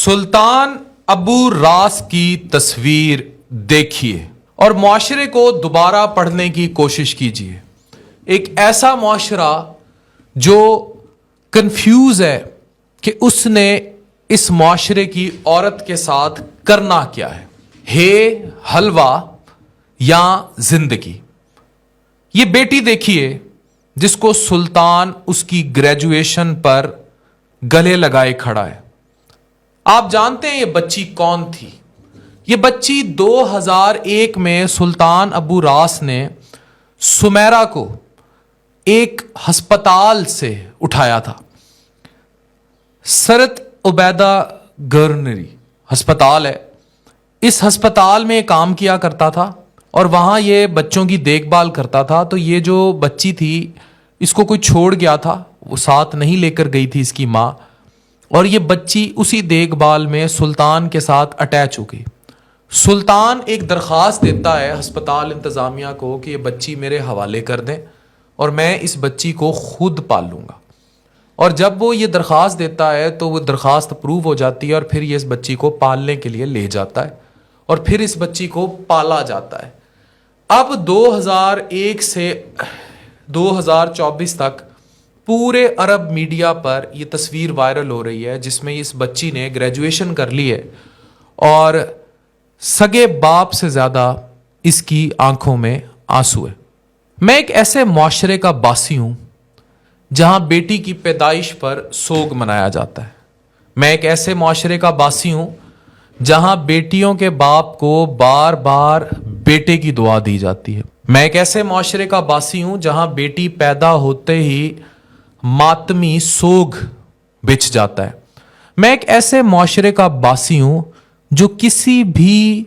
سلطان ابو راس کی تصویر دیکھیے اور معاشرے کو دوبارہ پڑھنے کی کوشش کیجیے. ایک ایسا معاشرہ جو کنفیوز ہے کہ اس نے اس معاشرے کی عورت کے ساتھ کرنا کیا ہے حلوہ یا زندگی. یہ بیٹی دیکھیے جس کو سلطان اس کی گریجویشن پر گلے لگائے کھڑا ہے. آپ جانتے ہیں یہ بچی کون تھی؟ یہ بچی 2001 میں سلطان ابو راس نے سمیرہ کو ایک ہسپتال سے اٹھایا تھا. سرت عبیدہ گورنری ہسپتال ہے. اس ہسپتال میں کام کیا کرتا تھا اور وہاں یہ بچوں کی دیکھ بھال کرتا تھا. تو یہ جو بچی تھی اس کو کوئی چھوڑ گیا تھا, وہ ساتھ نہیں لے کر گئی تھی اس کی ماں, اور یہ بچی اسی دیکھ بھال میں سلطان کے ساتھ اٹیچ ہو گئی. سلطان ایک درخواست دیتا ہے ہسپتال انتظامیہ کو کہ یہ بچی میرے حوالے کر دیں اور میں اس بچی کو خود پال لوں گا. اور جب وہ یہ درخواست دیتا ہے تو وہ درخواست اپروو ہو جاتی ہے اور پھر یہ اس بچی کو پالنے کے لیے لے جاتا ہے اور پھر اس بچی کو پالا جاتا ہے. اب 2001 سے 2024 تک پورے عرب میڈیا پر یہ تصویر وائرل ہو رہی ہے جس میں اس بچی نے گریجویشن کر لی ہے اور سگے باپ سے زیادہ اس کی آنکھوں میں آنسو ہے. میں ایک ایسے معاشرے کا باسی ہوں جہاں بیٹی کی پیدائش پر سوگ منایا جاتا ہے. میں ایک ایسے معاشرے کا باسی ہوں جہاں بیٹیوں کے باپ کو بار بار بیٹے کی دعا دی جاتی ہے. میں ایک ایسے معاشرے کا باسی ہوں جہاں بیٹی پیدا ہوتے ہی ماتمی سوگ بچھ جاتا ہے. میں ایک ایسے معاشرے کا باسی ہوں جو کسی بھی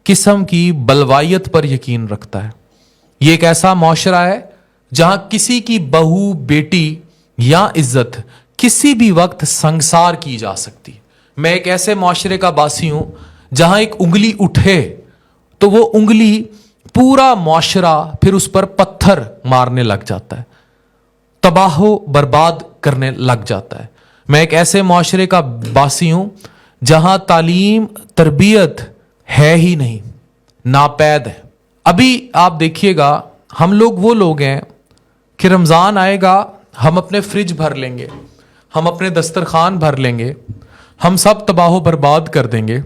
قسم کی بلوائیت پر یقین رکھتا ہے. یہ ایک ایسا معاشرہ ہے جہاں کسی کی بہو, بیٹی یا عزت کسی بھی وقت سنگسار کی جا سکتی. میں ایک ایسے معاشرے کا باسی ہوں جہاں ایک انگلی اٹھے تو وہ انگلی پورا معاشرہ پھر اس پر پتھر مارنے لگ جاتا ہے, تباہ و برباد کرنے لگ جاتا ہے. میں ایک ایسے معاشرے کا باسی ہوں جہاں تعلیم تربیت ہے ہی نہیں, ناپید ہے. ابھی آپ دیکھیے گا ہم لوگ وہ لوگ ہیں کہ رمضان آئے گا ہم اپنے فریج بھر لیں گے, ہم اپنے دسترخوان بھر لیں گے, ہم سب تباہ و برباد کر دیں گے,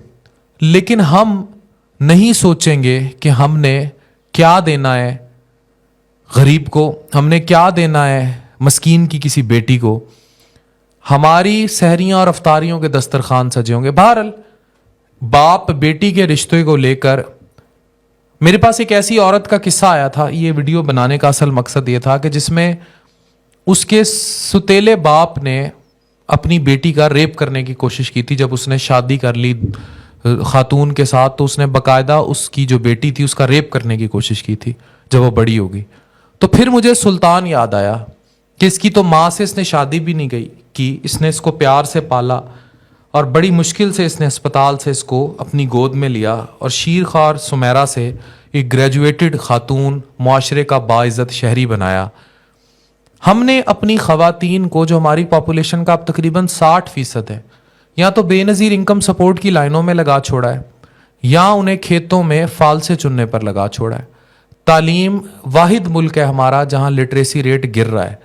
لیکن ہم نہیں سوچیں گے کہ ہم نے کیا دینا ہے غریب کو, ہم نے کیا دینا ہے مسکین کی کسی بیٹی کو. ہماری سحریاں اور افطاریوں کے دسترخوان سجے ہوں گے. بہرحال باپ بیٹی کے رشتے کو لے کر میرے پاس ایک ایسی عورت کا قصہ آیا تھا. یہ ویڈیو بنانے کا اصل مقصد یہ تھا کہ جس میں اس کے ستیلے باپ نے اپنی بیٹی کا ریپ کرنے کی کوشش کی تھی. جب اس نے شادی کر لی خاتون کے ساتھ تو اس نے باقاعدہ اس کی جو بیٹی تھی اس کا ریپ کرنے کی کوشش کی تھی جب وہ بڑی ہو گئی. تو پھر مجھے سلطان یاد آیا کہ اس کی تو ماں سے اس نے شادی بھی نہیں کی, اس نے اس کو پیار سے پالا اور بڑی مشکل سے اس نے ہسپتال سے اس کو اپنی گود میں لیا اور شیر خوار سمیرہ سے ایک گریجویٹڈ خاتون معاشرے کا باعزت شہری بنایا. ہم نے اپنی خواتین کو, جو ہماری پاپولیشن کا اب تقریباً 60% ہے, یا تو بے نظیر انکم سپورٹ کی لائنوں میں لگا چھوڑا ہے یا انہیں کھیتوں میں فالسے چننے پر لگا چھوڑا ہے. تعلیم واحد ملک ہے ہمارا جہاں لٹریسی ریٹ گر رہا ہے.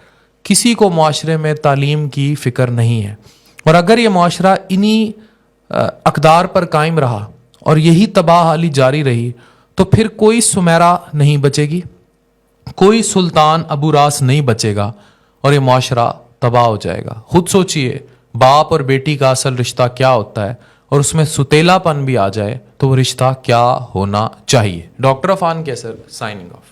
کسی کو معاشرے میں تعلیم کی فکر نہیں ہے, اور اگر یہ معاشرہ انہی اقدار پر قائم رہا اور یہی تباہ حالی جاری رہی تو پھر کوئی سمیرہ نہیں بچے گی, کوئی سلطان ابو راس نہیں بچے گا اور یہ معاشرہ تباہ ہو جائے گا. خود سوچئے باپ اور بیٹی کا اصل رشتہ کیا ہوتا ہے, اور اس میں ستیلا پن بھی آ جائے تو وہ رشتہ کیا ہونا چاہیے. ڈاکٹر عفان کیسر, سائننگ آف.